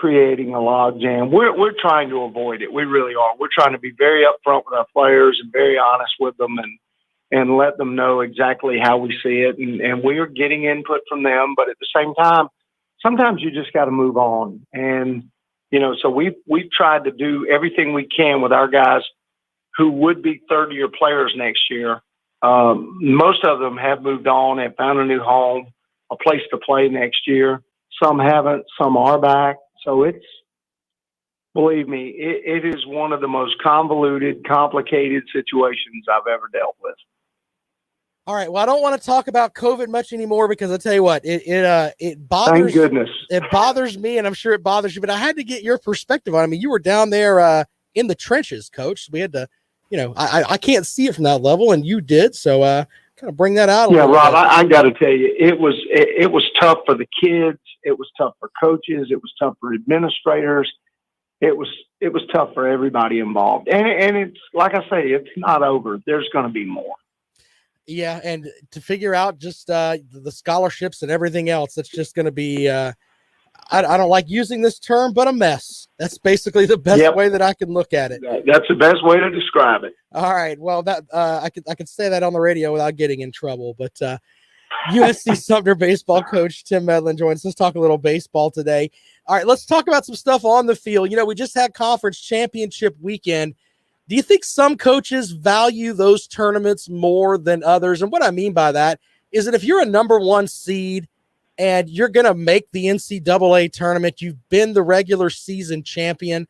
creating a logjam. We're trying to avoid it. We really are. We're trying to be very upfront with our players and very honest with them and let them know exactly how we see it. And we are getting input from them, but at the same time, sometimes you just got to move on. And, so we've tried to do everything we can with our guys who would be third-year players next year. Most of them have moved on, have found a new home, a place to play next year. Some haven't, some are back. So believe me, it is one of the most convoluted, complicated situations I've ever dealt with. All right. Well, I don't want to talk about COVID much anymore because I tell you what, it bothers. Thank goodness. It bothers me, and I'm sure it bothers you. But I had to get your perspective on it. I mean, you were down there in the trenches, Coach. We had to, I can't see it from that level, and you did. So kind of bring that out. Yeah, Rob, I got to tell you, it was tough for the kids. It was tough for coaches. It was tough for administrators. It was tough for everybody involved. And it's like I say, it's not over. There's going to be more. Yeah, and to figure out just the scholarships and everything else, that's just going to be I don't like using this term, but a mess. That's basically the best way that I can look at it. That's the best way to describe it. All right. Well, that I could say that on the radio without getting in trouble. But USC Sumter baseball coach Tim Medlin joins us. Let's talk a little baseball today. All right, let's talk about some stuff on the field. We just had conference championship weekend. Do you think some coaches value those tournaments more than others? And what I mean by that is that if you're a number one seed and you're going to make the NCAA tournament, you've been the regular season champion,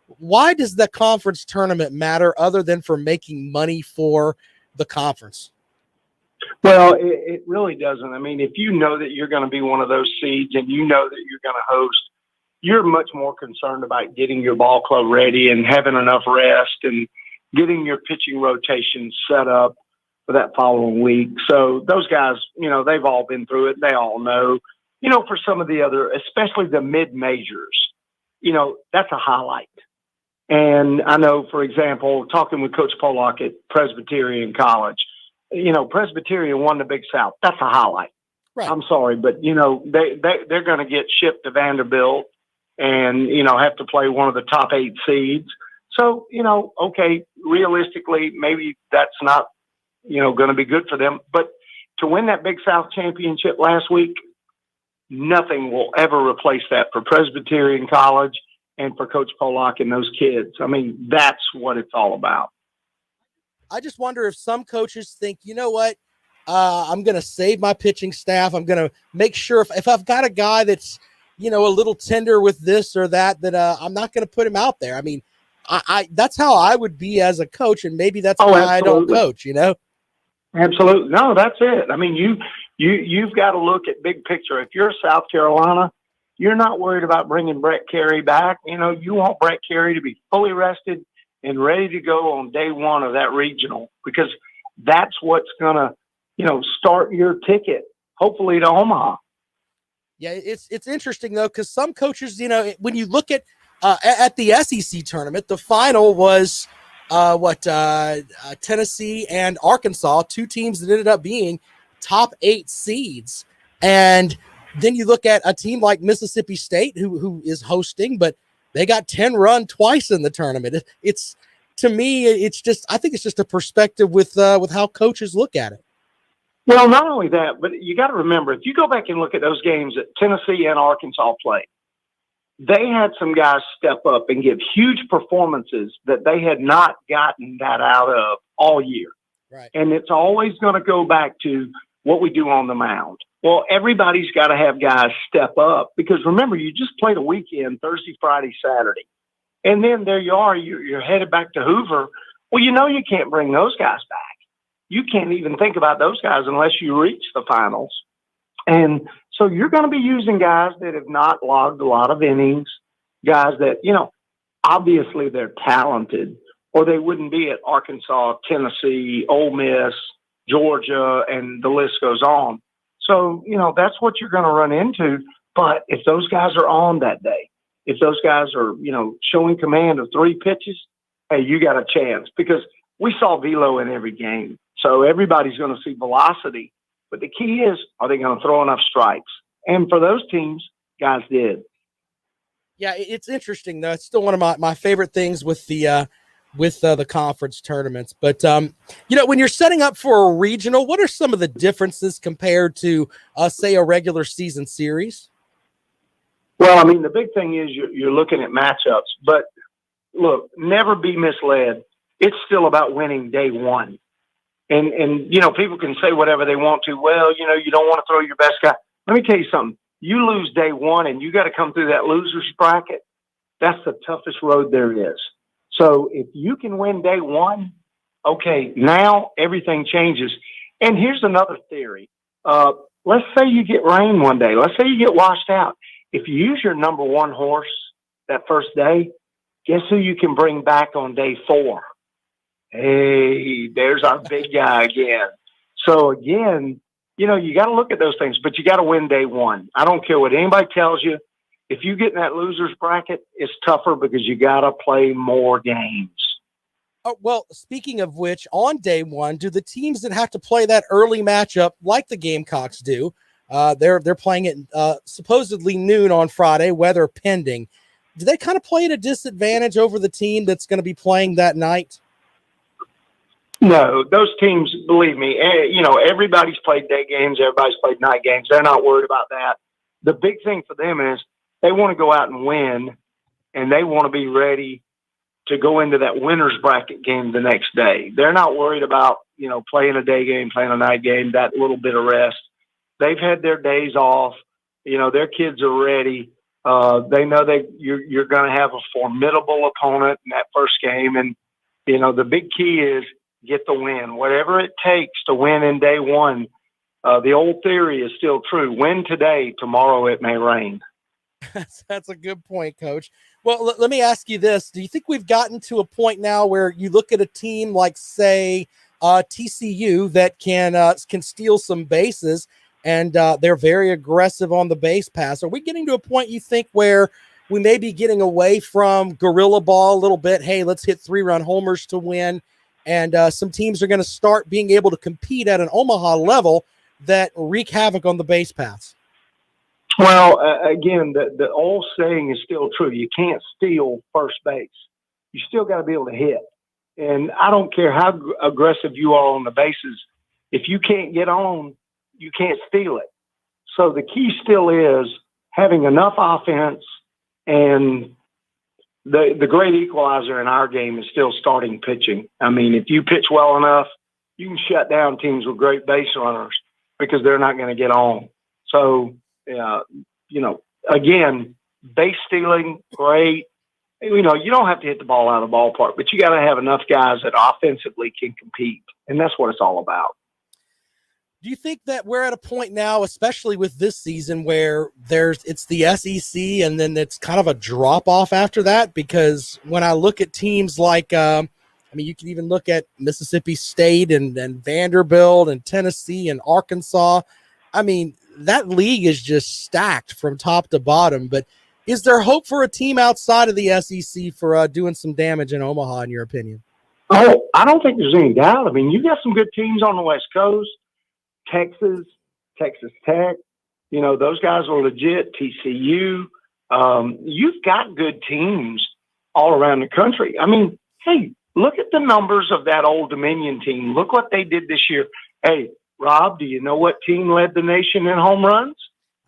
why does the conference tournament matter other than for making money for the conference? Well, it really doesn't. I mean, if you know that you're going to be one of those seeds and you know that you're going to host, you're much more concerned about getting your ball club ready and having enough rest and getting your pitching rotation set up for that following week. So those guys, they've all been through it. They all know, for some of the other, especially the mid-majors, that's a highlight. And I know, for example, talking with Coach Pollock at Presbyterian College, Presbyterian won the Big South. That's a highlight. Right. I'm sorry, but, they're going to get shipped to Vanderbilt and, have to play one of the top 8 seeds. So, okay, realistically, maybe that's not, going to be good for them. But to win that Big South championship last week, nothing will ever replace that for Presbyterian College and for Coach Pollock and those kids. I mean, that's what it's all about. I just wonder if some coaches think, you know what, I'm going to save my pitching staff. I'm going to make sure if I've got a guy that's, a little tender with this or that I'm not going to put him out there. I mean, I that's how I would be as a coach, and maybe that's why I don't coach, Absolutely. No, that's it. I mean, you've got to look at big picture. If you're South Carolina, you're not worried about bringing Brett Carey back. You want Brett Carey to be fully rested and ready to go on day one of that regional, because that's what's going to, start your ticket, hopefully to Omaha. Yeah, it's interesting, though, because some coaches, when you look at the SEC tournament, the final was Tennessee and Arkansas, 2 teams that ended up being top 8 seeds. And then you look at a team like Mississippi State, who is hosting, but they got 10 run twice in the tournament. It's to me, I think it's just a perspective with how coaches look at it. Well, not only that, but you got to remember, if you go back and look at those games that Tennessee and Arkansas played, they had some guys step up and give huge performances that they had not gotten that out of all year. Right. And it's always going to go back to what we do on the mound. Well, everybody's got to have guys step up, because remember, you just played a weekend, Thursday, Friday, Saturday. And then there you are, you're headed back to Hoover. Well, you can't bring those guys back. You can't even think about those guys unless you reach the finals. And so you're going to be using guys that have not logged a lot of innings, guys that, obviously they're talented, or they wouldn't be at Arkansas, Tennessee, Ole Miss, Georgia, and the list goes on. So, that's what you're going to run into. But if those guys are on that day, if those guys are, showing command of 3 pitches, hey, you got a chance, because we saw velo in every game. So everybody's going to see velocity. But the key is, are they going to throw enough strikes? And for those teams, guys did. Yeah, it's interesting though. It's still one of my favorite things with the conference tournaments. But when you're setting up for a regional, what are some of the differences compared to say a regular season series? Well, I mean, the big thing is you're looking at matchups, but look, never be misled. It's still about winning day one. And people can say whatever they want to. Well, you don't want to throw your best guy. Let me tell you something. You lose day one and you got to come through that loser's bracket. That's the toughest road there is. So if you can win day one, okay, now everything changes. And here's another theory. Let's say you get rain one day. Let's say you get washed out. If you use your number one horse that first day, guess who you can bring back on day 4? Hey, there's our big guy again. So again, you got to look at those things, but you got to win day one. I don't care what anybody tells you. If you get in that loser's bracket, it's tougher because you got to play more games. Oh, well, speaking of which, on day one, do the teams that have to play that early matchup, like the Gamecocks do, they're playing it supposedly noon on Friday, weather pending. Do they kind of play at a disadvantage over the team that's going to be playing that night? No, those teams, believe me, everybody's played day games. Everybody's played night games. They're not worried about that. The big thing for them is they want to go out and win, and they want to be ready to go into that winner's bracket game the next day. They're not worried about, playing a day game, playing a night game, that little bit of rest. They've had their days off. Their kids are ready. They know that you're going to have a formidable opponent in that first game. And, the big key is get the win. Whatever it takes to win in day one, the old theory is still true. Win today, tomorrow it may rain. That's a good point, Coach. Well, let me ask you this. Do you think we've gotten to a point now where you look at a team like, say, TCU that can steal some bases and they're very aggressive on the base pass? Are we getting to a point, you think, where we may be getting away from guerrilla ball a little bit? Hey, let's hit 3-run homers to win. And some teams are going to start being able to compete at an Omaha level that wreak havoc on the base paths. Well, again, the old saying is still true. You can't steal first base. You still got to be able to hit. And I don't care how aggressive you are on the bases. If you can't get on, you can't steal it. So the key still is having enough offense, and the great equalizer in our game is still starting pitching. I mean, if you pitch well enough, you can shut down teams with great base runners because they're not going to get on. So, again, base stealing, great. You don't have to hit the ball out of the ballpark, but you got to have enough guys that offensively can compete. And that's what it's all about. Do you think that we're at a point now, especially with this season, where it's the SEC and then it's kind of a drop off after that? Because when I look at teams like, you can even look at Mississippi State and Vanderbilt and Tennessee and Arkansas. I mean, that league is just stacked from top to bottom. But is there hope for a team outside of the SEC for doing some damage in Omaha, in your opinion? Oh, I don't think there's any doubt. I mean, you got some good teams on the West Coast. Texas Tech, those guys are legit. TCU, you've got good teams all around the country. I mean, hey, look at the numbers of that Old Dominion team. Look what they did this year. Hey, Rob, do you know what team led the nation in home runs?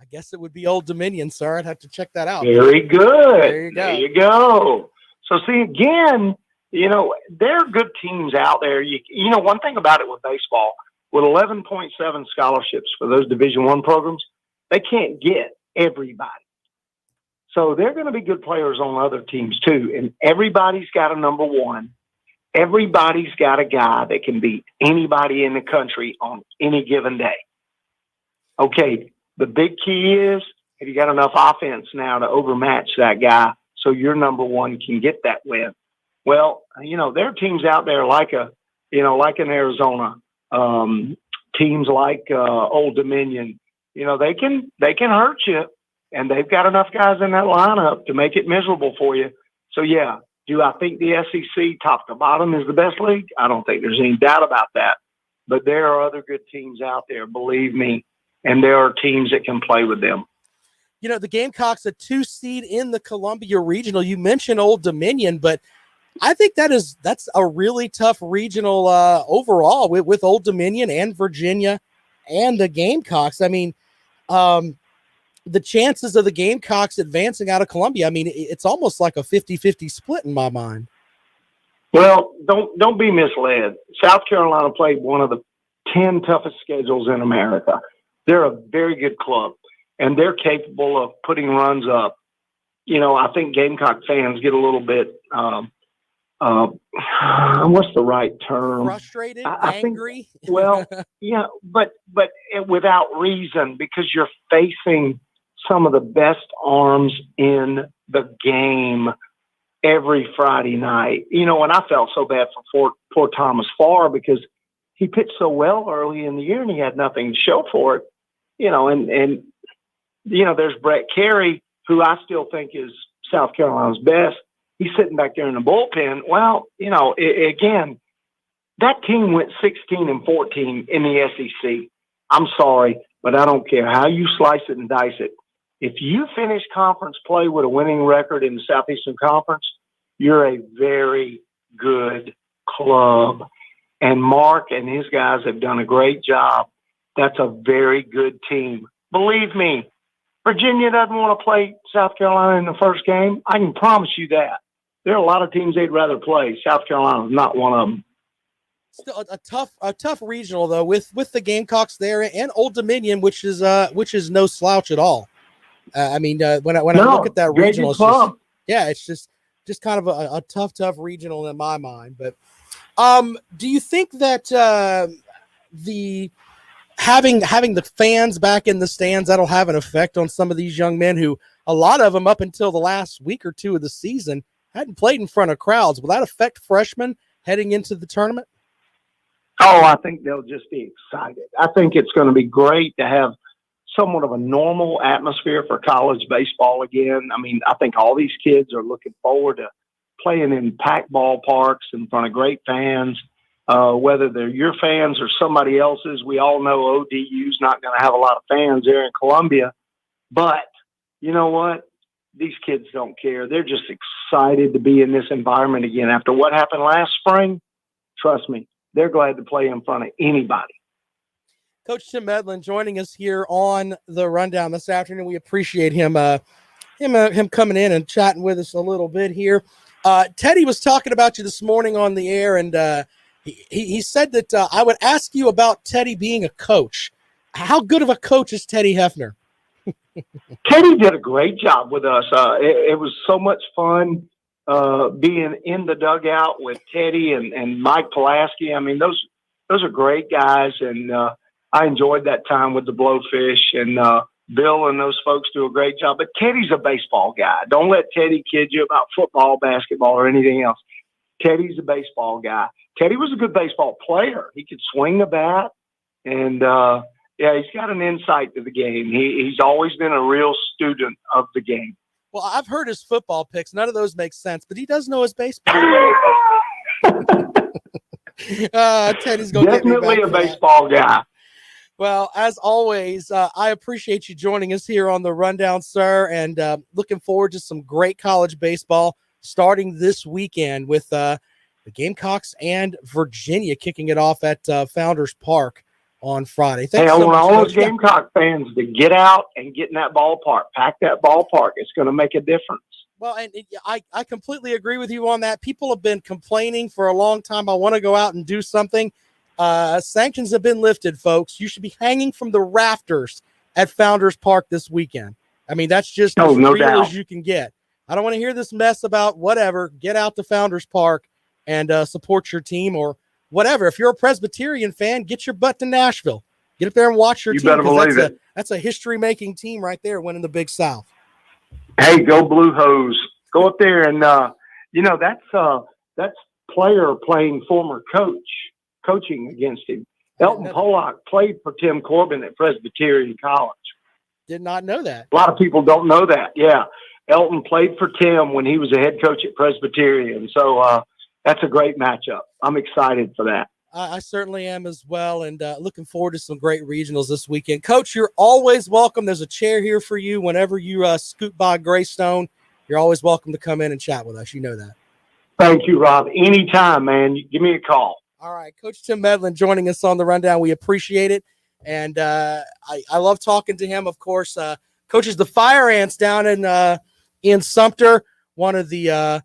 I guess it would be Old Dominion, sir. I'd have to check that out. Very good. There you go. So see, again, there are good teams out there. One thing about it with baseball, with 11.7 scholarships for those Division I programs, they can't get everybody. So they're going to be good players on other teams too. And everybody's got a number one. Everybody's got a guy that can beat anybody in the country on any given day. Okay, the big key is, have you got enough offense now to overmatch that guy so your number one can get that win? Well, there are teams out there like an Arizona, teams like Old Dominion. They can hurt you, and they've got enough guys in that lineup to make it miserable for you. So yeah, do I think the SEC top to bottom is the best league? I don't think there's any doubt about that. But there are other good teams out there, believe me, and there are teams that can play with them. the Gamecocks, a 2 seed in the Columbia Regional. You mentioned Old Dominion, but I think that's a really tough regional overall with Old Dominion and Virginia and the Gamecocks. I mean, the chances of the Gamecocks advancing out of Columbia, I mean, it's almost like a 50-50 split in my mind. Well, don't be misled. South Carolina played one of the 10 toughest schedules in America. They're a very good club, and they're capable of putting runs up. I think Gamecock fans get a little bit what's the right term? Frustrated, angry. Well, yeah, but without reason, because you're facing some of the best arms in the game every Friday night. And I felt so bad for poor Thomas Farr because he pitched so well early in the year and he had nothing to show for it. And there's Brett Carey, who I still think is South Carolina's best. He's sitting back there in the bullpen. Well, again, that team went 16-14 in the SEC. I'm sorry, but I don't care how you slice it and dice it. If you finish conference play with a winning record in the Southeastern Conference, you're a very good club. And Mark and his guys have done a great job. That's a very good team. Believe me, Virginia doesn't want to play South Carolina in the first game. I can promise you that. There are a lot of teams they'd rather play. South Carolina is not one of them. Still a tough regional though, with the Gamecocks there and Old Dominion, which is no slouch at all. When I look at that regional, it's just kind of a tough regional in my mind. But do you think that the having the fans back in the stands, that'll have an effect on some of these young men who, a lot of them up until the last week or two of the season, hadn't played in front of crowds? Will that affect freshmen heading into the tournament? Oh, I think they'll just be excited. I think it's going to be great to have somewhat of a normal atmosphere for college baseball again. I mean, I think all these kids are looking forward to playing in packed ballparks in front of great fans, whether they're your fans or somebody else's. We all know ODU's not going to have a lot of fans there in Columbia, but you know what? These kids don't care. They're just excited to be in this environment again. After what happened last spring, trust me, they're glad to play in front of anybody. Coach Tim Medlin joining us here on the Rundown this afternoon. We appreciate him coming in and chatting with us a little bit here. Teddy was talking about you this morning on the air, and he said that I would ask you about Teddy being a coach. How good of a coach is Teddy Hefner? Teddy did a great job with us. It was so much fun being in the dugout with Teddy and Mike Pulaski. I mean, those are great guys, and I enjoyed that time with the Blowfish, and Bill and those folks do a great job. But Teddy's a baseball guy. Don't let Teddy kid you about football, basketball, or anything else. Teddy's a baseball guy. Teddy was a good baseball player. He could swing the bat, and he's got an insight to the game. He's always been a real student of the game. Well, I've heard his football picks. None of those make sense, but he does know his baseball. Teddy's going to definitely a baseball guy. Well, as always, I appreciate you joining us here on the Rundown, sir, and looking forward to some great college baseball starting this weekend with the Gamecocks and Virginia kicking it off at Founders Park on Friday. I want all those Gamecock fans to get out and get in that ballpark, pack that ballpark. It's going to make a difference. Well, and I completely agree with you on that. People have been complaining for a long time. I want to go out and do something. Sanctions have been lifted, folks. You should be hanging from the rafters at Founders Park this weekend. I mean, that's just as real as you can get. I don't want to hear this mess about whatever. Get out to Founders Park and support your team or whatever. If you're a Presbyterian fan, get your butt to Nashville. Get up there and watch your team. Better believe it. That's a history-making team right there winning the Big South. Hey, go Blue Hose. Go up there and, that's player playing former coaching against him. Elton Pollock played for Tim Corbin at Presbyterian College. Did not know that. A lot of people don't know that. Yeah. Elton played for Tim when he was a head coach at Presbyterian. So that's a great matchup. I'm excited for that. I certainly am as well, and looking forward to some great regionals this weekend. Coach, you're always welcome. There's a chair here for you whenever you scoot by Greystone. You're always welcome to come in and chat with us. You know that. Thank you, Rob. Anytime, man. Give me a call. All right, Coach Tim Medlin joining us on the rundown. We appreciate it, and I love talking to him. Of course, coaches the Fire Ants down in Sumter, one of the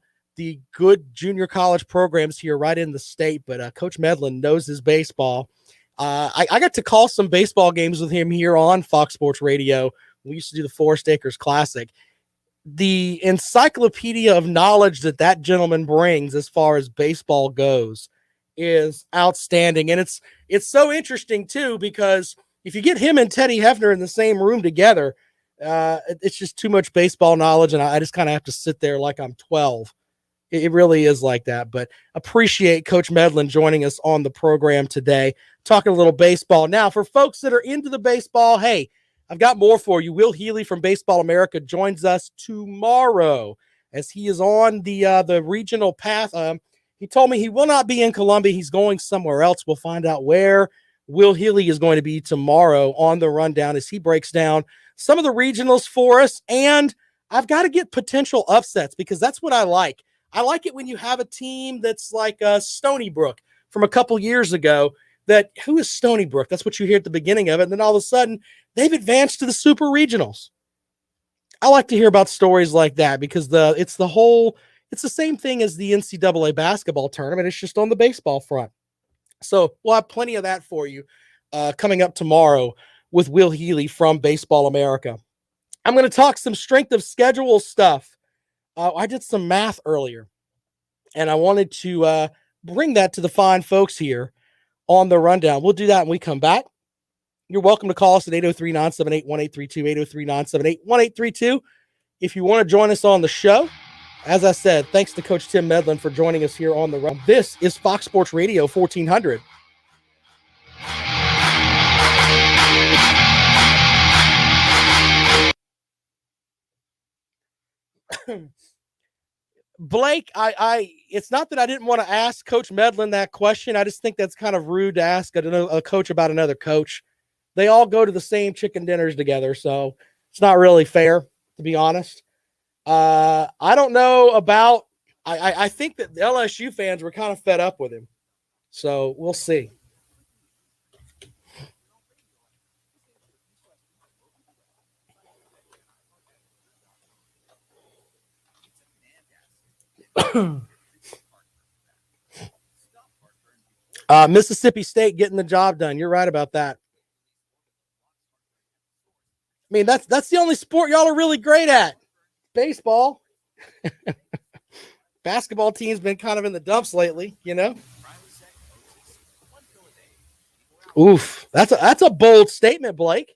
good junior college programs here right in the state. But Coach Medlin knows his baseball. I got to call some baseball games with him here on Fox Sports Radio. We used to do the Forest Acres Classic. The encyclopedia of knowledge that gentleman brings as far as baseball goes is outstanding. And it's so interesting too, because if you get him and Teddy Hefner in the same room together, it's just too much baseball knowledge. And I just kind of have to sit there like I'm 12. It really is like that. But appreciate Coach Medlin joining us on the program today, talking a little baseball. Now, for folks that are into the baseball, hey, I've got more for you. Will Healy from Baseball America joins us tomorrow as he is on the regional path. He told me he will not be in Columbia. He's going somewhere else. We'll find out where Will Healy is going to be tomorrow on the rundown as he breaks down some of the regionals for us. And I've got to get potential upsets because that's what I like. I like it when you have a team that's like Stony Brook from a couple years ago. Who is Stony Brook? That's what you hear at the beginning of it. And then all of a sudden, they've advanced to the super regionals. I like to hear about stories like that because it's the same thing as the NCAA basketball tournament. It's just on the baseball front. So we'll have plenty of that for you coming up tomorrow with Will Healy from Baseball America. I'm going to talk some strength of schedule stuff. I did some math earlier, and I wanted to bring that to the fine folks here on the rundown. We'll do that when we come back. You're welcome to call us at 803-978-1832, 803-978-1832. If you want to join us on the show, as I said, thanks to Coach Tim Medlin for joining us here on the run. This is Fox Sports Radio 1400. Blake, it's not that I didn't want to ask Coach Medlin that question. I just think that's kind of rude to ask a coach about another coach. They all go to the same chicken dinners together, so it's not really fair, to be honest. I don't know about – I think that the LSU fans were kind of fed up with him, so we'll see. Mississippi State getting the job done. You're right about that. I mean, that's the only sport y'all are really great at. Baseball. Basketball team's been kind of in the dumps lately, you know? Oof. That's a bold statement, Blake.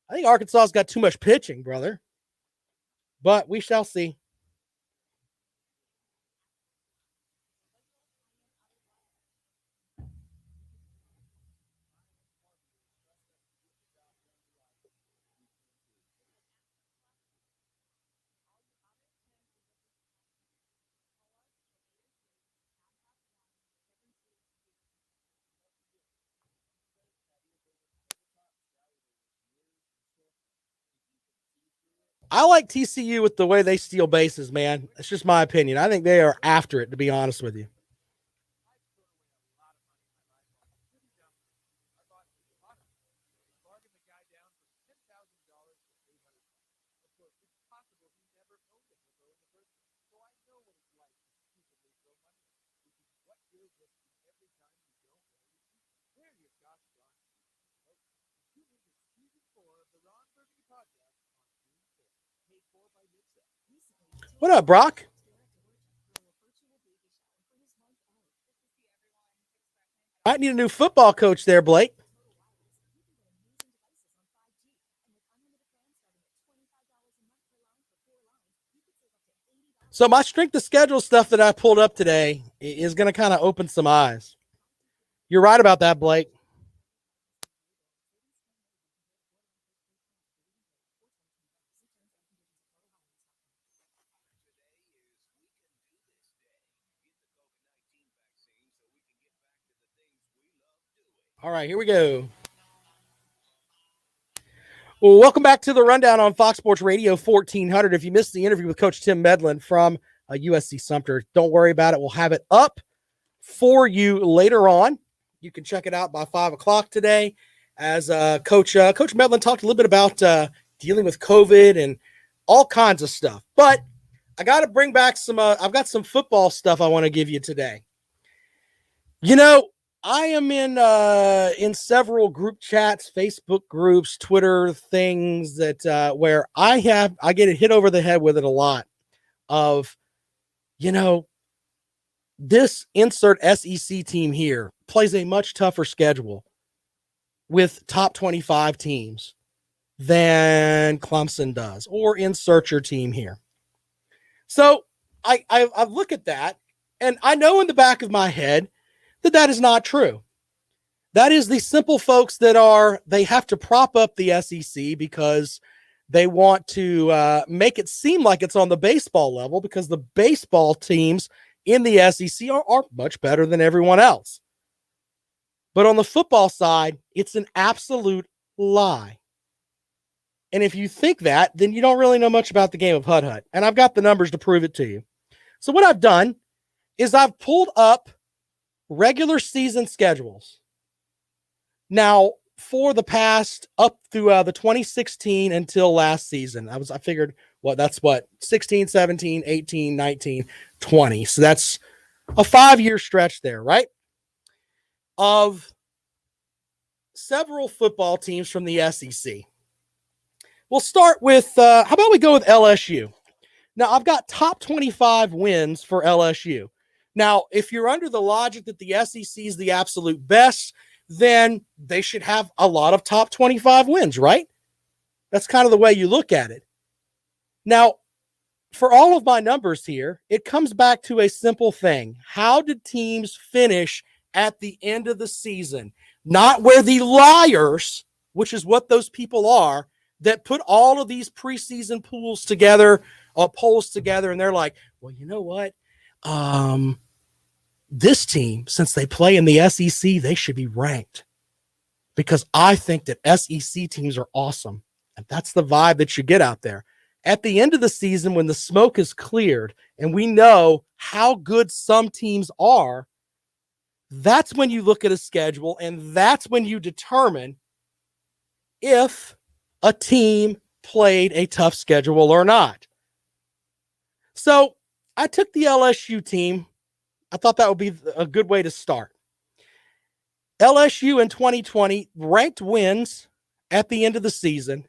I think Arkansas's got too much pitching, brother. But we shall see. I like TCU with the way they steal bases, man. It's just my opinion. I think they are after it, to be honest with you. What up, Brock? I need a new football coach there, Blake. So my strength of schedule stuff that I pulled up today is going to kind of open some eyes. You're right about that, Blake. All right, here we go. Well, welcome back to the Rundown on Fox Sports Radio 1400. If you missed the interview with Coach Tim Medlin from USC Sumter, don't worry about it. We'll have it up for you later on. You can check it out by 5 o'clock today as Coach Medlin talked a little bit about dealing with COVID and all kinds of stuff. But I got to bring back I've got some football stuff I want to give you today. You know, I am in several group chats, Facebook groups, Twitter things that where I get hit over the head with it a lot of, this insert SEC team here plays a much tougher schedule with top 25 teams than Clemson does, or insert your team here. So I look at that and I know in the back of my head that is not true. That is the simple folks they have to prop up the SEC because they want to make it seem like it's on the baseball level because the baseball teams in the SEC are much better than everyone else. But on the football side, it's an absolute lie. And if you think that, then you don't really know much about the game of Hut Hut. And I've got the numbers to prove it to you. So what I've done is I've pulled up regular season schedules. Now, for the past up through the 2016 until last season, I figured, that's 16, 17, 18, 19, 20. So that's a 5-year stretch there, right? Of several football teams from the SEC. We'll start with, how about we go with LSU? Now, I've got top 25 wins for LSU. Now, if you're under the logic that the SEC is the absolute best, then they should have a lot of top 25 wins, right? That's kind of the way you look at it. Now, for all of my numbers here, it comes back to a simple thing. How did teams finish at the end of the season? Not where the liars, which is what those people are, that put all of these preseason polls together, and they're like, well, you know what? This team, since they play in the SEC, they should be ranked because I think that SEC teams are awesome. And that's the vibe that you get out there. At the end of the season, when the smoke is cleared and we know how good some teams are, that's when you look at a schedule and that's when you determine if a team played a tough schedule or not. So I took the LSU team. I thought that would be a good way to start. LSU in 2020 ranked wins at the end of the season.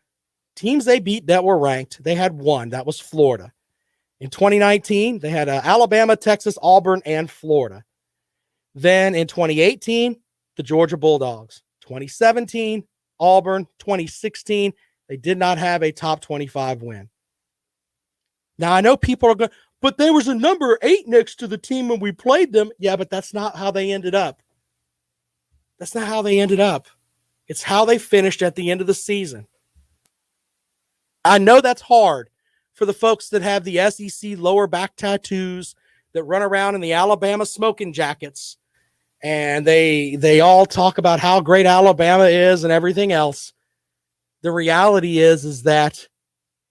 Teams they beat that were ranked, they had one. That was Florida. In 2019, they had Alabama, Texas, Auburn, and Florida. Then in 2018, the Georgia Bulldogs. 2017, Auburn. 2016, they did not have a top 25 win. Now, I know people are going, but there was a number 8 next to the team when we played them. Yeah, but that's not how they ended up. That's not how they ended up. It's how they finished at the end of the season. I know that's hard for the folks that have the SEC lower back tattoos that run around in the Alabama smoking jackets, and they all talk about how great Alabama is and everything else. The reality is that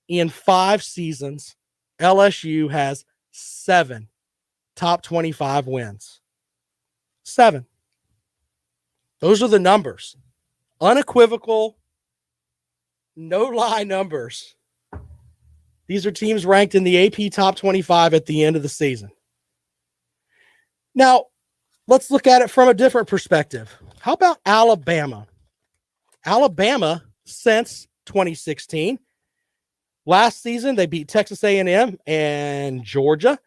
in 5 seasons, LSU has 7 top 25 wins. 7. Those are the numbers. Unequivocal, no lie numbers. These are teams ranked in the AP top 25 at the end of the season. Now, let's look at it from a different perspective. How about Alabama? Alabama, since 2016, last season, they beat Texas A&M and Georgia.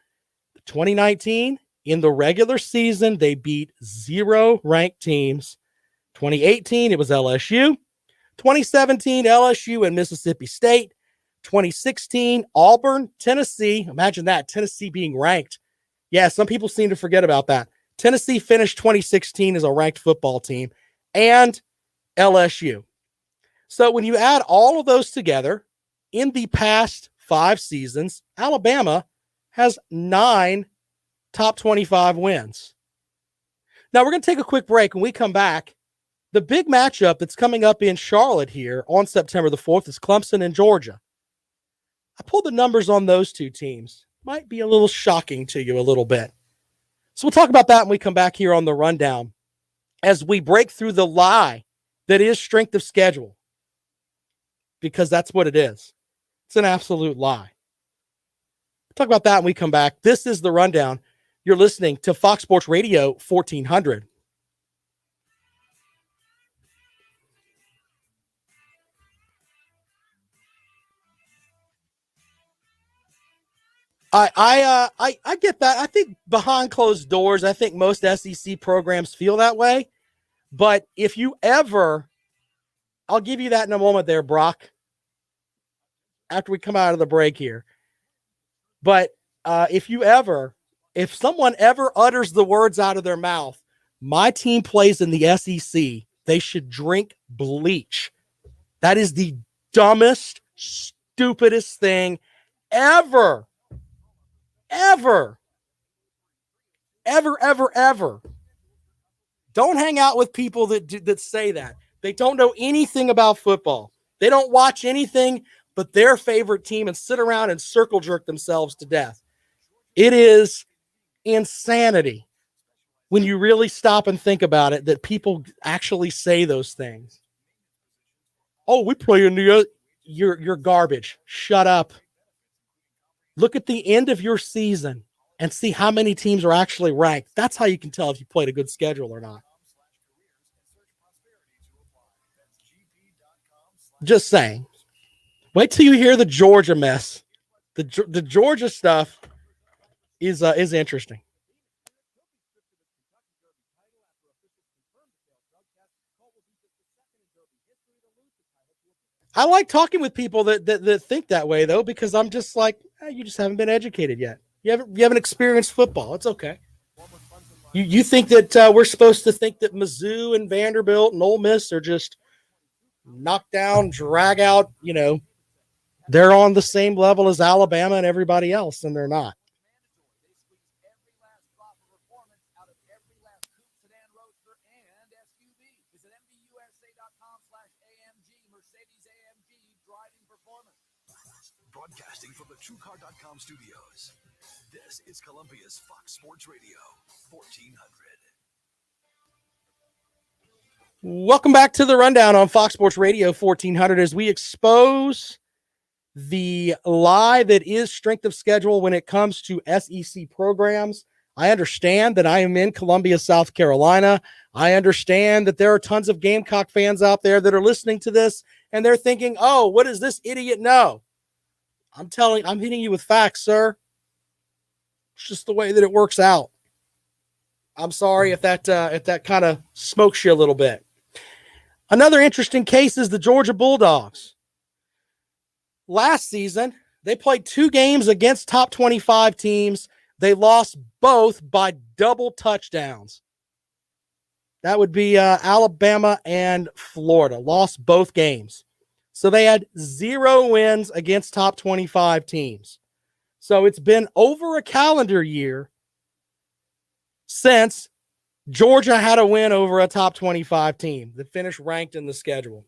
2019, in the regular season, they beat 0 ranked teams. 2018, it was LSU. 2017, LSU and Mississippi State. 2016, Auburn, Tennessee. Imagine that, Tennessee being ranked. Yeah, some people seem to forget about that. Tennessee finished 2016 as a ranked football team, and LSU. So when you add all of those together, in the past 5 seasons, Alabama has 9 top 25 wins. Now, we're going to take a quick break. When we come back, The big matchup that's coming up in Charlotte here on September the 4th is Clemson and Georgia. I pulled the numbers on those two teams. Might be a little shocking to you a little bit. So we'll talk about that when we come back here on the rundown as we break through the lie that is strength of schedule, because that's what it is. It's an absolute lie. We'll talk about that when we come back. This is the rundown. You're listening to Fox Sports Radio 1400. I get that. I think behind closed doors, I think most SEC programs feel that way. But if you ever, I'll give you that in a moment there, Brock, after we come out of the break here. But if someone ever utters the words out of their mouth, my team plays in the SEC, they should drink bleach. That is the dumbest, stupidest thing ever. Ever. Don't hang out with people that say that. They don't know anything about football. They don't watch anything but their favorite team and sit around and circle jerk themselves to death. It is insanity when you really stop and think about it that people actually say those things. Oh, we play in the you're garbage. Shut up. Look at the end of your season and see how many teams are actually ranked. That's how you can tell if you played a good schedule or not. Just saying. Wait till you hear the Georgia mess. The Georgia stuff is interesting. I like talking with people that think that way, though, because I'm just like, you just haven't been educated yet. You haven't experienced football. It's okay. You think that we're supposed to think that Mizzou and Vanderbilt and Ole Miss are just knock down, drag out, they're on the same level as Alabama and everybody else, and they're not. Broadcasting from the TrueCar.com studios. This is Columbia's Fox Sports Radio 1400. Welcome back to the rundown on Fox Sports Radio 1400 as we expose the lie that is strength of schedule when it comes to SEC programs. I understand that I am in Columbia, South Carolina. I understand that there are tons of Gamecock fans out there that are listening to this and they're thinking, oh, what does this idiot know? I'm hitting you with facts, sir. It's just the way that it works out. I'm sorry if that kind of smokes you a little bit. Another interesting case is the Georgia Bulldogs. Last season, they played 2 games against top 25 teams. They lost both by double touchdowns. That would be Alabama and Florida. Lost both games. So they had 0 wins against top 25 teams. So it's been over a calendar year since Georgia had a win over a top 25 team that finished ranked in the schedule.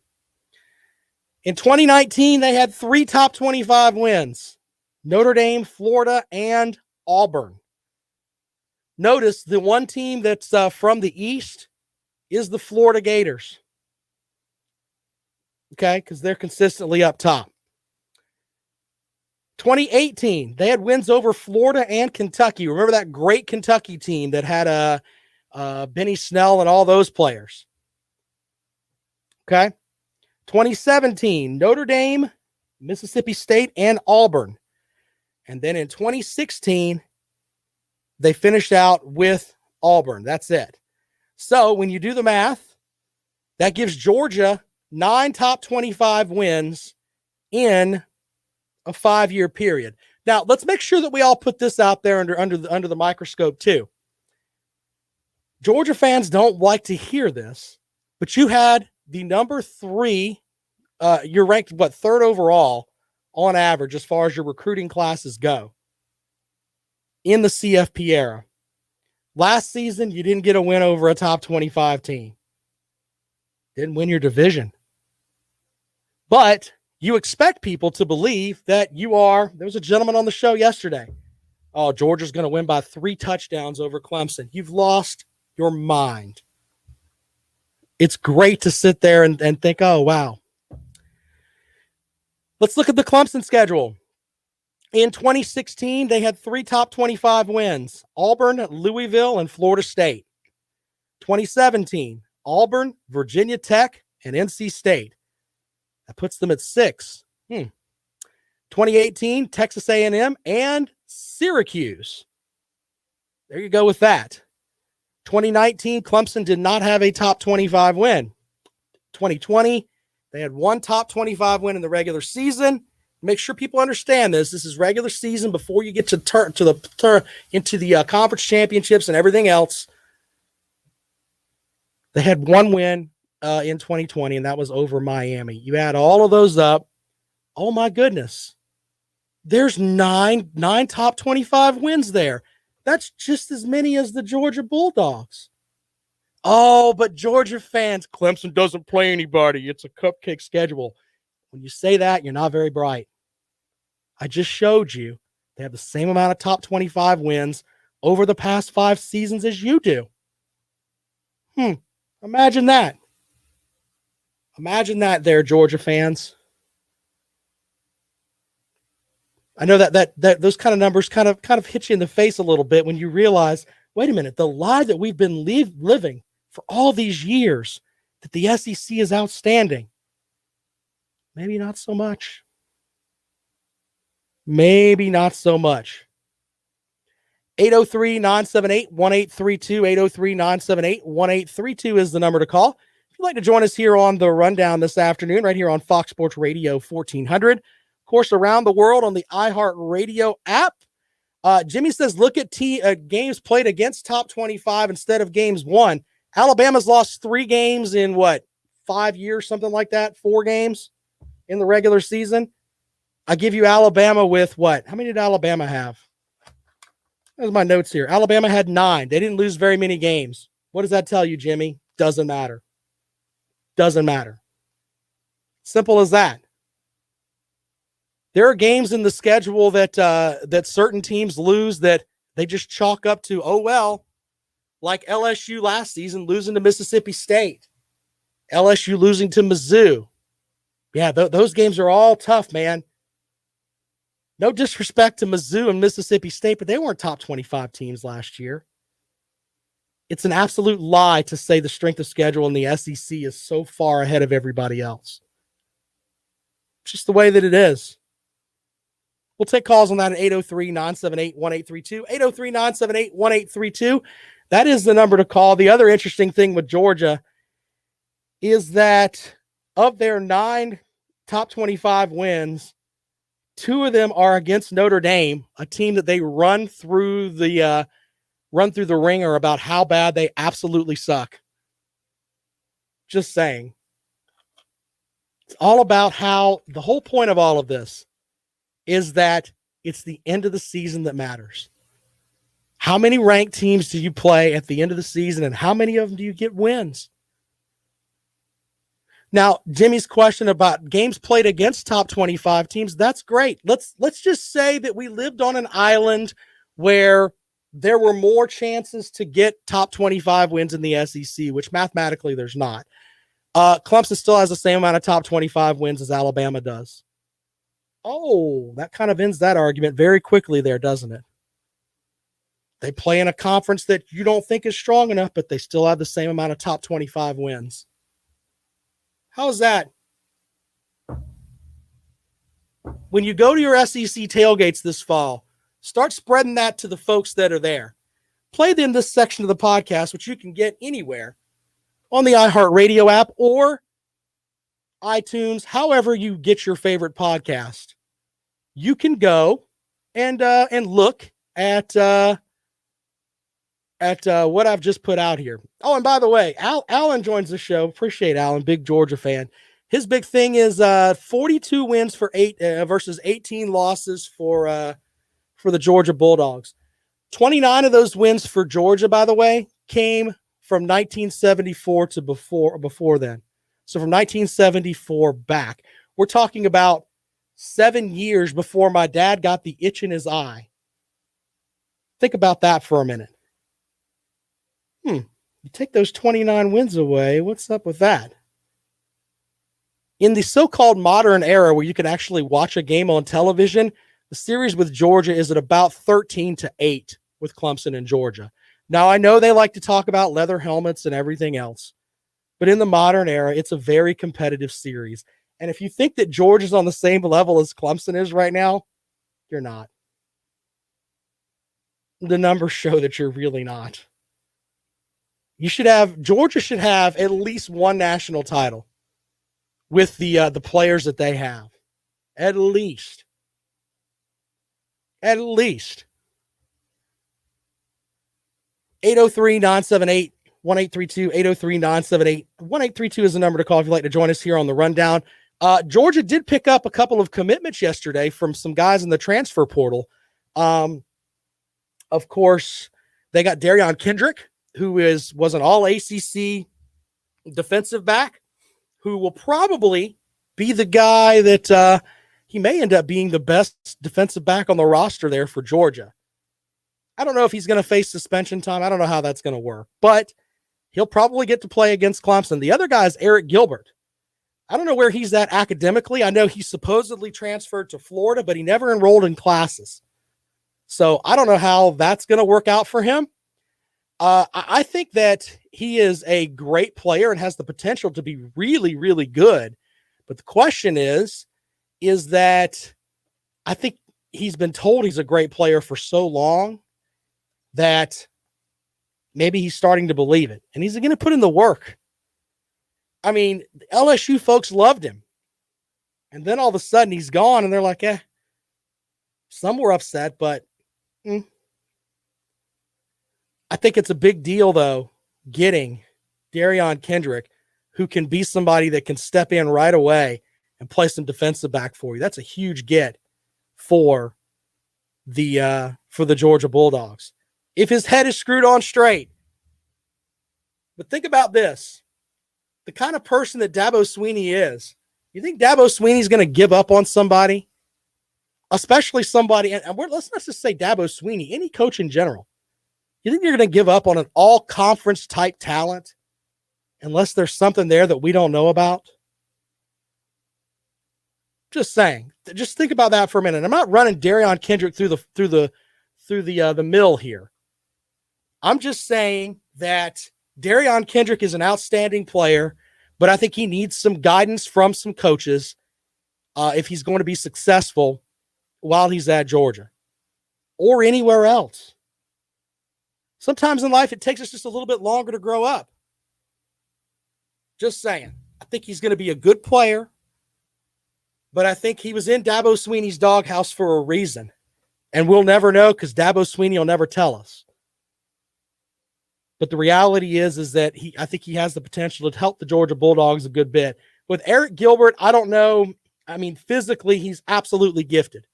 In 2019, they had 3 top 25 wins: Notre Dame, Florida, and Auburn. Notice the one team that's from the East is the Florida Gators. Okay, because they're consistently up top. 2018, they had wins over Florida and Kentucky. Remember that great Kentucky team that had Benny Snell and all those players. Okay. 2017, Notre Dame, Mississippi State, and Auburn. And then in 2016, they finished out with Auburn. That's it. So when you do the math, that gives Georgia 9 top 25 wins in a 5-year period. Now, let's make sure that we all put this out there under the microscope too. Georgia fans don't like to hear this, but you had the number 3, you're ranked, 3rd overall on average as far as your recruiting classes go in the CFP era. Last season, you didn't get a win over a top 25 team. Didn't win your division. But you expect people to believe that you are. There was a gentleman on the show yesterday. Oh, Georgia's going to win by 3 touchdowns over Clemson. You've lost your mind. It's great to sit there and think, oh, wow. Let's look at the Clemson schedule. In 2016, they had 3 top 25 wins: Auburn, Louisville, and Florida State. 2017, Auburn, Virginia Tech, and NC State. That puts them at 6. 2018, Texas A&M and Syracuse. There you go with that. 2019, Clemson did not have a top 25 win. 2020, they had 1 top 25 win in the regular season. Make sure people understand this. This is regular season before you get to into the conference championships and everything else. They had 1 win in 2020, and that was over Miami. You add all of those up. Oh my goodness. There's 9 top 25 wins there. That's just as many as the Georgia Bulldogs. Oh, but Georgia fans, Clemson doesn't play anybody. It's a cupcake schedule. When you say that, you're not very bright. I just showed you they have the same amount of top 25 wins over the past 5 seasons as you do. Imagine that. Imagine that there, Georgia fans. I know that those kind of numbers kind of hit you in the face a little bit when you realize, wait a minute, the lie that we've been living for all these years, that the SEC is outstanding. Maybe not so much. Maybe not so much. 803-978-1832, 803-978-1832 is the number to call. If you'd like to join us here on the Rundown this afternoon, right here on Fox Sports Radio 1400. Of course, around the world on the iHeartRadio app. Jimmy says, look at games played against top 25 instead of games won. Alabama's lost 3 games in 5 years, something like that, 4 games in the regular season. I give you Alabama with what? How many did Alabama have? There's my notes here. Alabama had 9. They didn't lose very many games. What does that tell you, Jimmy? Doesn't matter. Doesn't matter. Simple as that. There are games in the schedule that certain teams lose that they just chalk up to, oh, well, like LSU last season losing to Mississippi State, LSU losing to Mizzou. Yeah, those games are all tough, man. No disrespect to Mizzou and Mississippi State, but they weren't top 25 teams last year. It's an absolute lie to say the strength of schedule in the SEC is so far ahead of everybody else. It's just the way that it is. We'll take calls on that at 803-978-1832, 803-978-1832. That is the number to call. The other interesting thing with Georgia is that of their 9 top 25 wins, 2 of them are against Notre Dame, a team that they run through the ringer about how bad they absolutely suck. Just saying. It's all about how the whole point of all of this is that it's the end of the season that matters. How many ranked teams do you play at the end of the season, and how many of them do you get wins? Now, Jimmy's question about games played against top 25 teams, that's great. Let's just say that we lived on an island where there were more chances to get top 25 wins in the SEC, which mathematically there's not. Clemson still has the same amount of top 25 wins as Alabama does. Oh, that kind of ends that argument very quickly there, doesn't it? They play in a conference that you don't think is strong enough, but they still have the same amount of top 25 wins. How's that? When you go to your SEC tailgates this fall, start spreading that to the folks that are there. Play them this section of the podcast, which you can get anywhere on the iHeartRadio app or iTunes, however you get your favorite podcast. You can go and look at what I've just put out here. Oh, and by the way, Alan joins the show. Appreciate Alan, big Georgia fan. His big thing is 42 wins for 8 versus 18 losses for the Georgia Bulldogs. 29 of those wins for Georgia, by the way, came from 1974 to before then. So from 1974 back, we're talking about 7 years before my dad got the itch in his eye. Think about that for a minute. You take those 29 wins away. What's up with that? In the so-called modern era where you can actually watch a game on television, the series with Georgia is at about 13-8 with Clemson and Georgia. Now, I know they like to talk about leather helmets and everything else, but in the modern era, it's a very competitive series. And if you think that Georgia's on the same level as Clemson is right now, you're not. The numbers show that you're really not. Georgia should have at least one national title with the players that they have. At least. 803-978-1832, 803-978-1832 is the number to call if you'd like to join us here on the rundown. Georgia did pick up a couple of commitments yesterday from some guys in the transfer portal. Of course, they got Darion Kendrick, who was an all-ACC defensive back, who will probably be the guy that he may end up being the best defensive back on the roster there for Georgia. I don't know if he's going to face suspension time. I don't know how that's going to work, but he'll probably get to play against Clemson. The other guy is Eric Gilbert. I don't know where he's at academically. I know he supposedly transferred to Florida, but he never enrolled in classes. So I don't know how that's going to work out for him. I think that he is a great player and has the potential to be really, really good. But the question is that I think he's been told he's a great player for so long that maybe he's starting to believe it. And he's going to put in the work. I mean, LSU folks loved him. And then all of a sudden he's gone and they're like, some were upset, but I think it's a big deal, though, getting Darion Kendrick, who can be somebody that can step in right away and play some defensive back for you. That's a huge get for the Georgia Bulldogs. If his head is screwed on straight. But think about this. The kind of person that Dabo Swinney is. You think Dabo Swinney's going to give up on somebody? Especially somebody, and let's not just say Dabo Swinney, any coach in general. You think you're going to give up on an all-conference type talent unless there's something there that we don't know about? Just saying. Just think about that for a minute. I'm not running Darion Kendrick through the mill here. I'm just saying that Darion Kendrick is an outstanding player, but I think he needs some guidance from some coaches if he's going to be successful while he's at Georgia or anywhere else. Sometimes in life, it takes us just a little bit longer to grow up. Just saying. I think he's going to be a good player, but I think he was in Dabo Swinney's doghouse for a reason. And we'll never know because Dabo Swinney will never tell us. But the reality is that I think he has the potential to help the Georgia Bulldogs a good bit. With Eric Gilbert, I don't know. I mean, physically, he's absolutely gifted.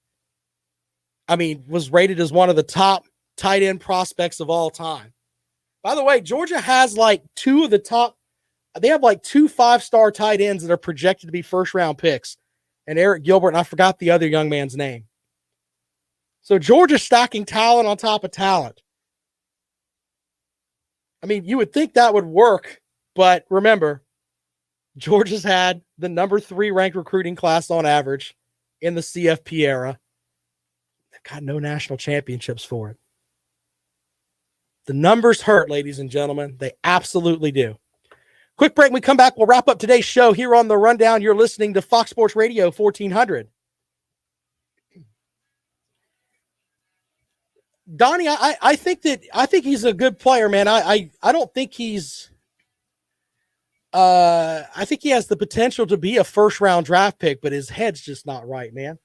I mean, was rated as one of the top tight end prospects of all time. By the way, Georgia has like two 5-star tight ends that are projected to be first-round picks. And Eric Gilbert, and I forgot the other young man's name. So Georgia's stacking talent on top of talent. I mean, you would think that would work, but remember, Georgia's had the number 3 ranked recruiting class on average in the CFP era. They've got no national championships for it. The numbers hurt, ladies and gentlemen. They absolutely do. Quick break. When we come back, we'll wrap up today's show here on The Rundown. You're listening to Fox Sports Radio 1400. Donnie, I think he's a good player, man. I don't think he's I think he has the potential to be a first-round draft pick, but his head's just not right, man.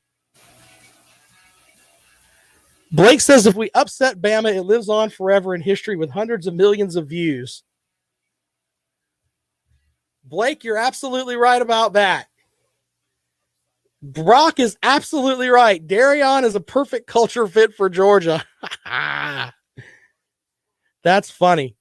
Blake says if we upset Bama, it lives on forever in history with hundreds of millions of views. Blake, you're absolutely right about that. Brock is absolutely right. Darion is a perfect culture fit for Georgia. That's funny.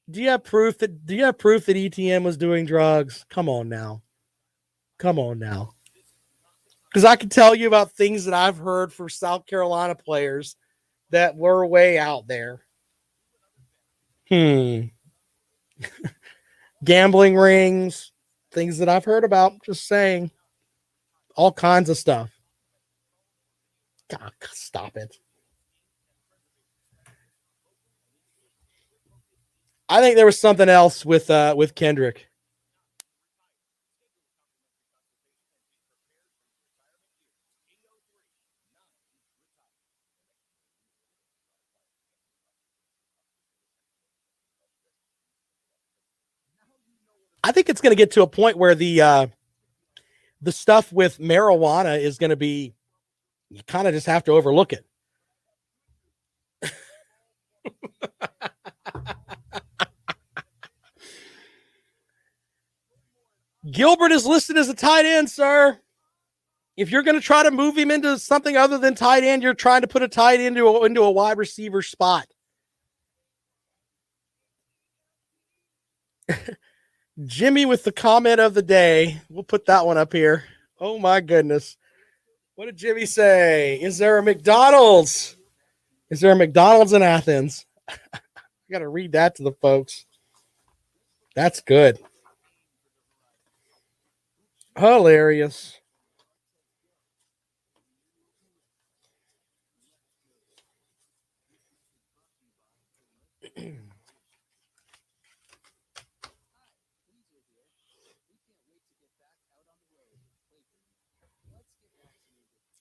Do you have proof that ETN was doing drugs? Come on now. Because I can tell you about things that I've heard from South Carolina players that were way out there. Gambling rings, things that I've heard about, just saying. All kinds of stuff. God, stop it. I think there was something else with Kendrick. I think it's going to get to a point where the stuff with marijuana is going to be, you kind of just have to overlook it. Gilbert is listed as a tight end, sir. If you're going to try to move him into something other than tight end, you're trying to put a tight end into a wide receiver spot. Jimmy with the comment of the day. We'll put that one up here. Oh, my goodness. What did Jimmy say? Is there a McDonald's? Is there a McDonald's in Athens? I got to read that to the folks. That's good. Hilarious.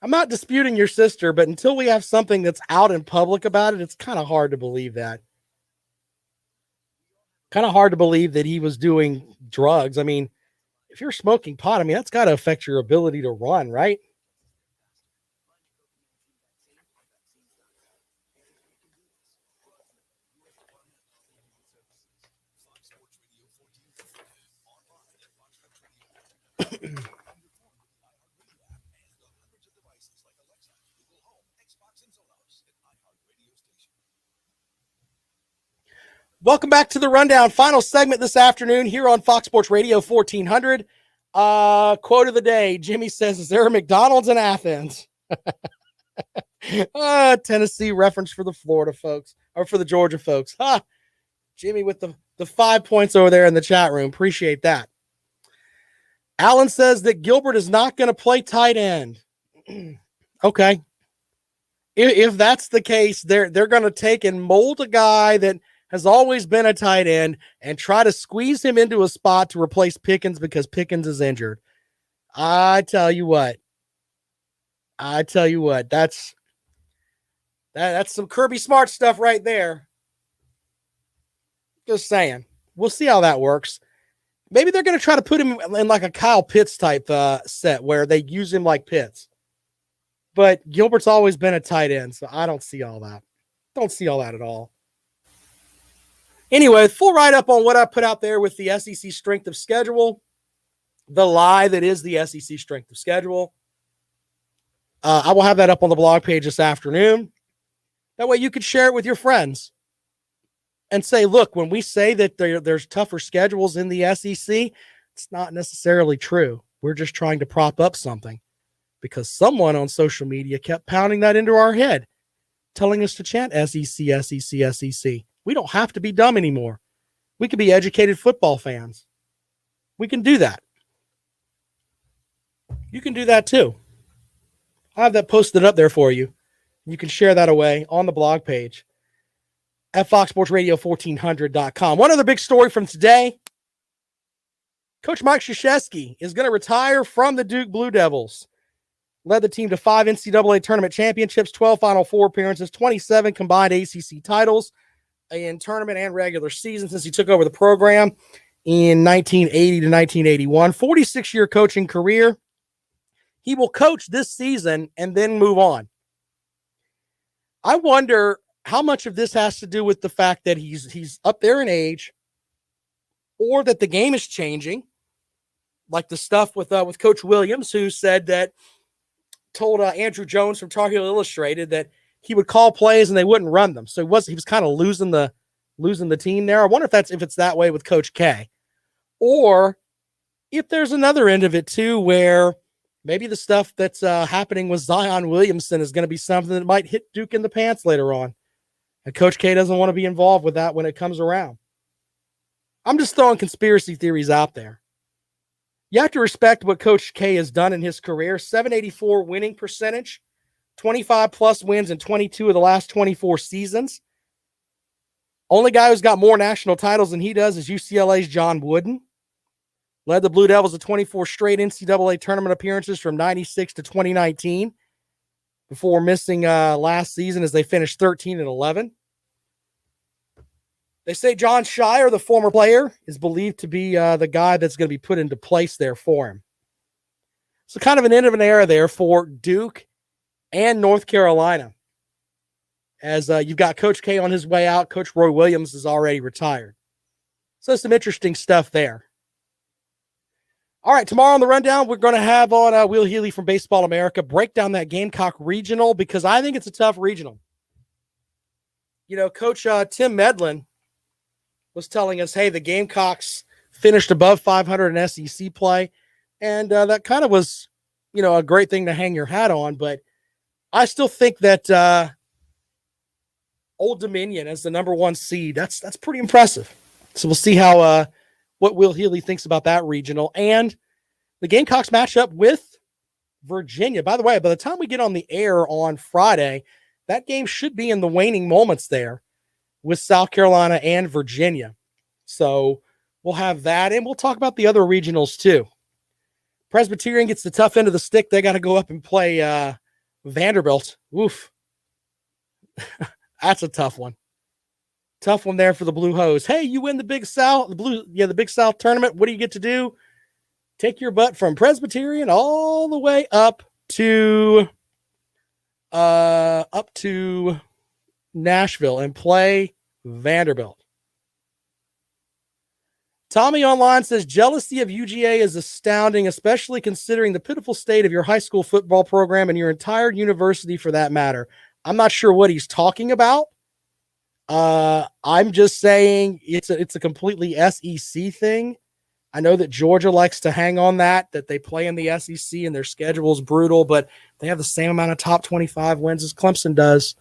I'm not disputing your sister, but until we have something that's out in public about it, it's kind of hard to believe that. Kind of hard to believe that he was doing drugs. I mean, if you're smoking pot, I mean, that's got to affect your ability to run, right? Welcome back to the Rundown. Final segment this afternoon here on Fox Sports Radio 1400. Quote of the day. Jimmy says, is there a McDonald's in Athens? Tennessee reference for the Florida folks, or for the Georgia folks. Jimmy with the 5 points over there in the chat room. Appreciate that. Alan says that Gilbert is not going to play tight end. Okay. If that's the case, they're going to take and mold a guy that has always been a tight end and try to squeeze him into a spot to replace Pickens because Pickens is injured. I tell you what, that's some Kirby Smart stuff right there. Just saying. We'll see how that works. Maybe they're going to try to put him in like a Kyle Pitts type set where they use him like Pitts. But Gilbert's always been a tight end, so I don't see all that. Don't see all that at all. Anyway, full write-up on what I put out there with the SEC strength of schedule, the lie that is the SEC strength of schedule. I will have that up on the blog page this afternoon. That way you could share it with your friends and say, look, when we say that there's tougher schedules in the SEC, it's not necessarily true. We're just trying to prop up something because someone on social media kept pounding that into our head, telling us to chant SEC, SEC, SEC. We don't have to be dumb anymore. We can be educated football fans. We can do that. You can do that too. I have that posted up there for you. You can share that away on the blog page at foxsportsradio1400.com. One other big story from today. Coach Mike Krzyzewski is going to retire from the Duke Blue Devils. Led the team to 5 NCAA tournament championships, 12 Final Four appearances, 27 combined ACC titles in tournament and regular season since he took over the program in 1980 to 1981. 46-year coaching career. He will coach this season and then move on. I wonder how much of this has to do with the fact that he's up there in age, or that the game is changing, like the stuff with Coach Williams, who said that, told Andrew Jones from Tar Heel Illustrated that he would call plays and they wouldn't run them. So he was kind of losing the losing the team there. I wonder if it's that way with Coach K, or if there's another end of it too, where maybe the stuff that's happening with Zion Williamson is going to be something that might hit Duke in the pants later on. And Coach K doesn't want to be involved with that when it comes around. I'm just throwing conspiracy theories out there. You have to respect what Coach K has done in his career. 784 winning percentage, 25 plus wins in 22 of the last 24 seasons. Only guy who's got more national titles than he does is UCLA's John Wooden. Led the Blue Devils to 24 straight NCAA tournament appearances from 96 to 2019 before missing last season as they finished 13-11. They say John Shire, the former player, is believed to be the guy that's going to be put into place there for him. So kind of an end of an era there for Duke and North Carolina. As you've got Coach K on his way out, Coach Roy Williams is already retired. So some interesting stuff there. All right, tomorrow on the rundown, we're going to have on Will Healy from Baseball America break down that Gamecock regional because I think it's a tough regional. You know, Coach Tim Medlin was telling us, hey, the Gamecocks finished above 500 in SEC play, and that kind of was, you know, a great thing to hang your hat on, but I still think that Old Dominion as the number one seed, that's pretty impressive. So we'll see how what Will Healy thinks about that regional. And the Gamecocks match up with Virginia. By the way, by the time we get on the air on Friday, that game should be in the waning moments there with South Carolina and Virginia. So we'll have that, and we'll talk about the other regionals too. Presbyterian gets the tough end of the stick. They got to go up and play Vanderbilt. Oof. That's a tough one. Tough one there for the Blue Hose. Hey, you win the Big South, the Big South tournament. What do you get to do? Take your butt from Presbyterian all the way up to Nashville and play Vanderbilt. Tommy Online says jealousy of UGA is astounding, especially considering the pitiful state of your high school football program and your entire university for that matter. I'm not sure what he's talking about. I'm just saying it's a completely SEC thing. I know that Georgia likes to hang on that they play in the SEC and their schedule is brutal, but they have the same amount of top 25 wins as Clemson does.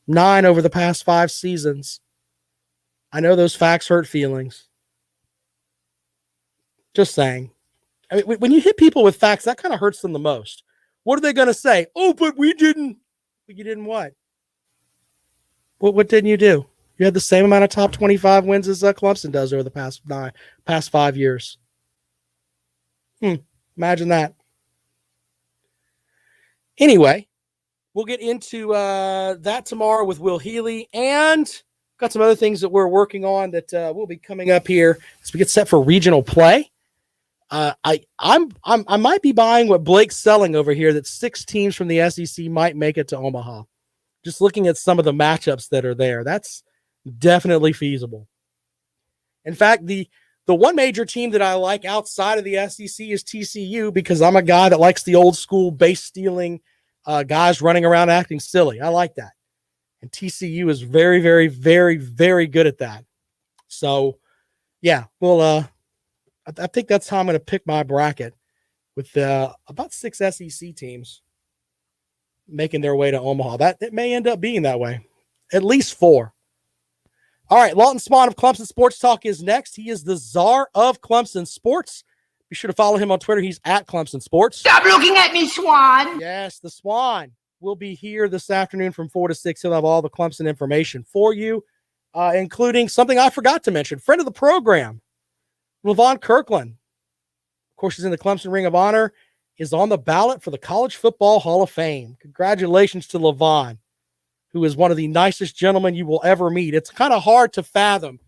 9 over the past 5 seasons. I know those facts hurt feelings. Just saying. I mean, when you hit people with facts, that kind of hurts them the most. What are they going to say? Oh, but we didn't. You didn't what? What didn't you do? You had the same amount of top 25 wins as Clemson does over the past 5 years. Imagine that. Anyway, we'll get into that tomorrow with Will Healy, and got some other things that we're working on that will be coming up here as we get set for regional play. I might be buying what Blake's selling over here, that 6 teams from the SEC might make it to Omaha. Just looking at some of the matchups that are there, that's definitely feasible. In fact, the one major team that I like outside of the SEC is TCU, because I'm a guy that likes the old school base stealing guys running around acting silly. I like that. And TCU is very, very, very, very good at that. So, yeah, well, I think that's how I'm going to pick my bracket, with about 6 SEC teams making their way to Omaha. It may end up being that way. At least 4. All right, Lawton Swan of Clemson Sports Talk is next. He is the czar of Clemson Sports. Be sure to follow him on Twitter. He's at Clemson Sports. Stop looking at me, Swan. Yes, the Swan will be here this afternoon from 4 to 6. He'll have all the Clemson information for you, including something I forgot to mention. Friend of the program, LaVon Kirkland. Of course, he's in the Clemson Ring of Honor, is on the ballot for the College Football Hall of Fame. Congratulations to LaVon, who is one of the nicest gentlemen you will ever meet. It's kind of hard to fathom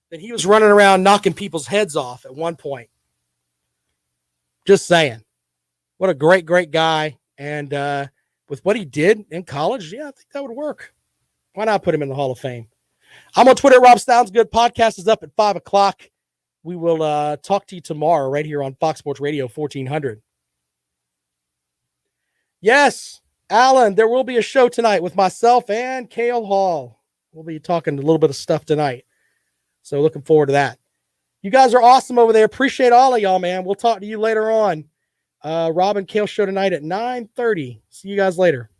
that he was running around knocking people's heads off at one point. Just saying. What a great, great guy. And with what he did in college, yeah, I think that would work. Why not put him in the Hall of Fame? I'm on Twitter. Rob Sounds Good. Podcast is up at 5 o'clock. We will talk to you tomorrow right here on Fox Sports Radio 1400. Yes, Alan, there will be a show tonight with myself and Cale Hall. We'll be talking a little bit of stuff tonight. So looking forward to that. You guys are awesome over there. Appreciate all of y'all, man. We'll talk to you later on. Rob and Kale show tonight at 9:30. See you guys later.